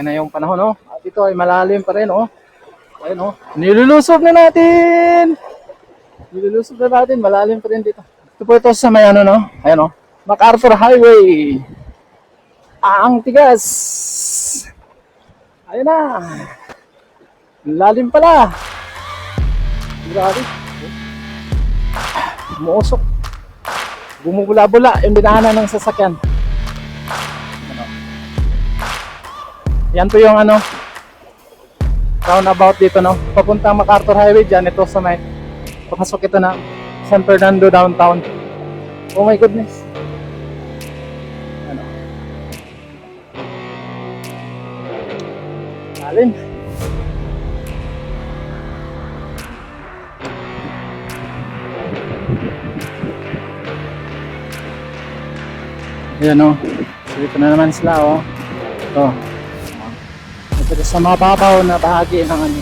na yung panahon, no? At ito ay malalim pa rin, oh. Ayun, oh. Nilulusob na natin! Nilulusob na natin, malalim pa rin dito. Ito po ito sa may ano, no? Ayun, oh. MacArthur Highway. Ang tigas! Ayun na! Lalim pala! Grabe. Umuusok. Bumubula-bula yung dinaanan ng sasakyan. Ano? Yan po yung ano, roundabout dito, no? Papuntang MacArthur Highway dyan. Ito sa may papasok ito na San Fernando downtown. Oh my goodness. Ano? Lalim. Ayan, o. So, ito na naman sila, o. Ito. Ito sa mababaw na bahagi ng ano.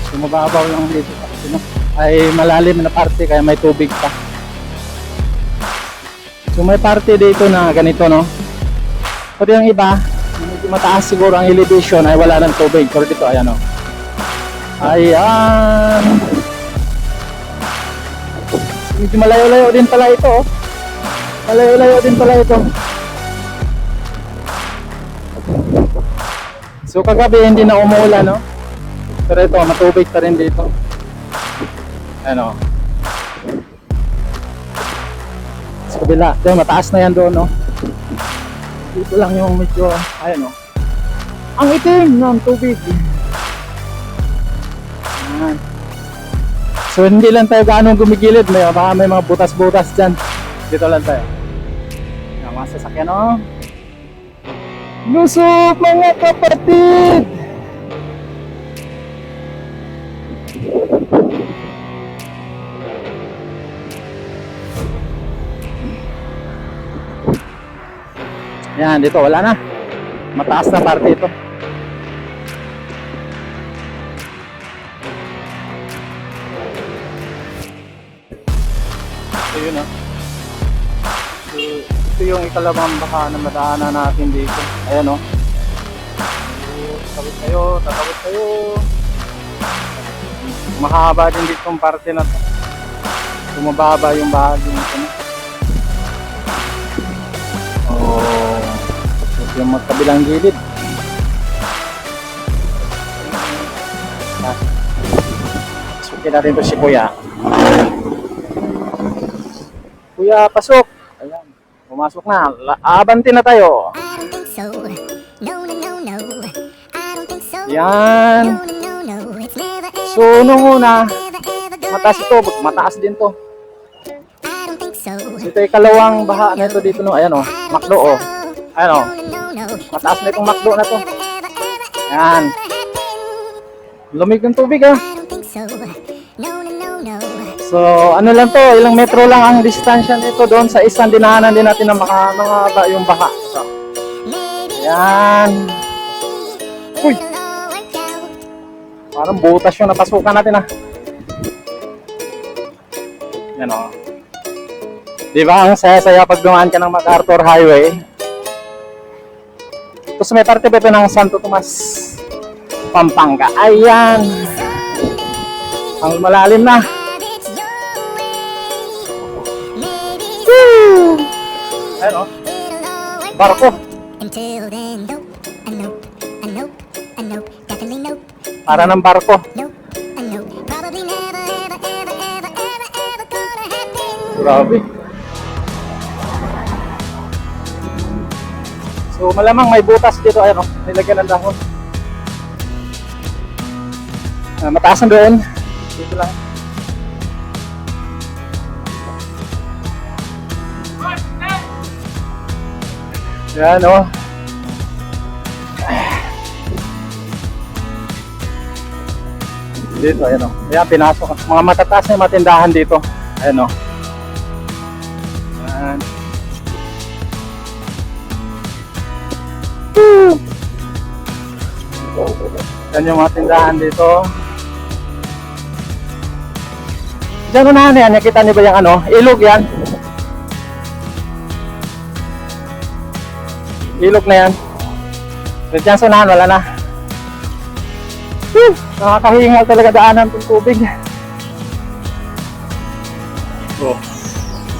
So, mababaw lang dito. Kasi, ay malalim na parte, kaya may tubig pa. So, may parte dito na ganito, no. Pero yung iba, medyo mataas siguro ang elevation, ay wala ng tubig. Pero dito, ayan, o. Ayan. Medyo malayo-layo din pala ito, o. Malayo-layo din pala ito. So kagabi hindi na umuulan, no? Pero ito, matubig pa rin dito. Ano? Sa kabila, ito, mataas na yan doon, no? Dito lang yung medyo, ayan, no? Ang itim ng tubig. Ayan. So hindi lang tayo gaano gumigilid, may mga butas-butas dyan. Dito lang tayo. Yung mga sasakyan, oh. Lusog mga kapatid! Yan, dito wala na. Mataas na parte ito. Ayun, oh. Ito yung ikalawang baka na madaanan natin dito. Ayan, o. Tatawid tayo, tatawid tayo. Mahaba din dito yung parte na to. Tumababa yung bahagi nito. Oh, ito yung magkabilang gilid. Sukin natin ito si Kuya. Kuya, pasok! Ayan. Pumasok na. Abante na tayo. Yan. So, nung una, mataas ito. Mataas din to. So, ito yung kalawang baha na ito dito. No? Ayan, o. Makdo, o. Ayan, o. Mataas na itong makdo na to. Yan. Lumig ng tubig, ha. So, ano lang to, ilang metro lang ang distansya nito doon sa isang dinaanan din natin na mahaba yung baha. So, yan. Uy! Parang butas yung napasukan natin, ah. Yan, o. Diba, ang saya-saya pag dumaan ka ng MacArthur Highway. Tapos may parte pa ito ng Santo Tomas, Pampanga. Ayan. Ang malalim na. Ayan, o. Barko. Para ng barko. Grabe. So malamang may butas dito. Ayan, o. Nilagyan ng dahon. Mataas na doon. Dito lang. Yan, o. Dito, ayan, o. Ayan, pinasok. Mga matataas na yung matindahan dito. Ayan, o. Ayan. Yan yung mga tindahan dito. Diyan unahan yan. Nakita niyo ba yung ano? Ilog yan. Ilog na yan. So Diyan sa unahan, wala na. Whew! Nakakahingal talaga daanan itong tubig. Oh.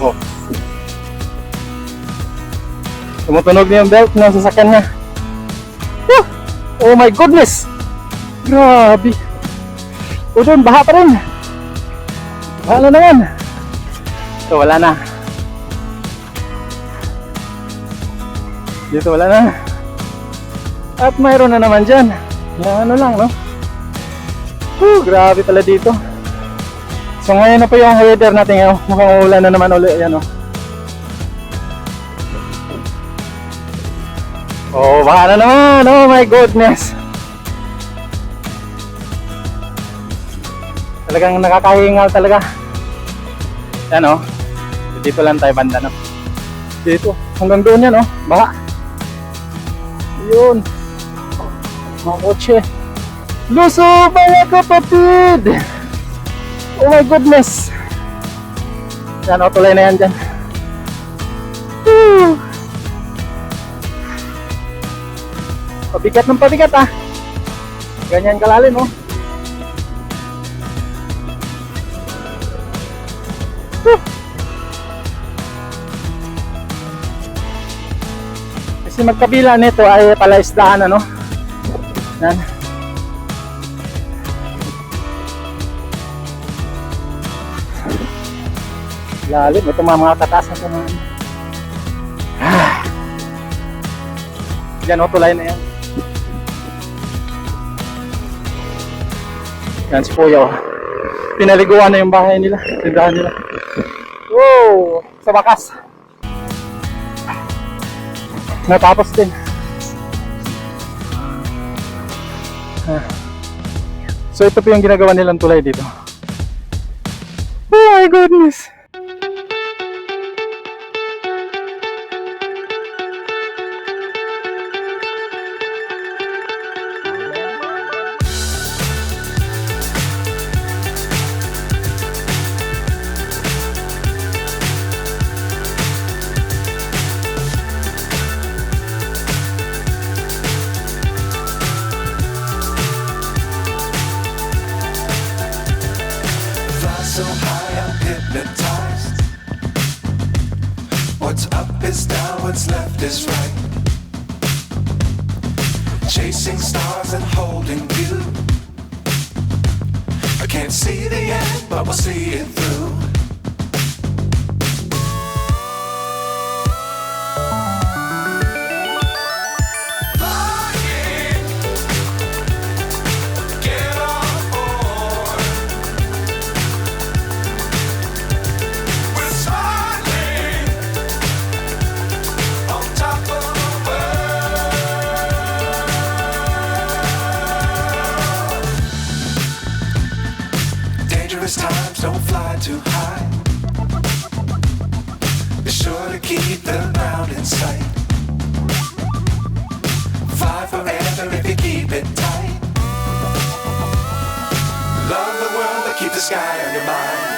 Oh. Tumutunog na yung belt ng sasakyan niya. Whew! Oh my goodness! Grabe! O doon, baha pa rin. Baha na naman. So wala na. Dito wala na. At mayroon na naman dyan. Yan, ano lang, no? Grabe pala dito. So ngayon na po yung weather natin ngayon. Mukhang ulan na naman ulit. Yan, oh. Oh, baka na naman. Oh my goodness. Talagang nakakahingal talaga. Yan, oh. Dito lang tayo banda, no? Dito. Hanggang doon yan, oh. Baka. Yun. Mga kotse. Luso, mga kapatid! Oh my goodness! Yan, o, tulay na yan dyan. Woo! Pabigat ng pabigat, ah. Ganyan kalalim, oh. Woo! Kasi magkabila nito ay palaisdaan, ano? Yan. Lalim, ito mga tataas na ito. Yan, o, tulay na yan. Yan, si Kuya, o. Pinaliguan na yung bahay nila, tindahan nila. Wow! Sa bakas. Natapos din. So ito po yung ginagawa nilang tulay dito. Oh my goodness! So high I'm hypnotized. What's up is down, what's left is right. Chasing stars and holding you. I can't see the end, but we'll see it through. Dangerous times, don't fly too high. Be sure to keep the ground in sight. Fly forever if you keep it tight. Love the world, but keep the sky on your mind.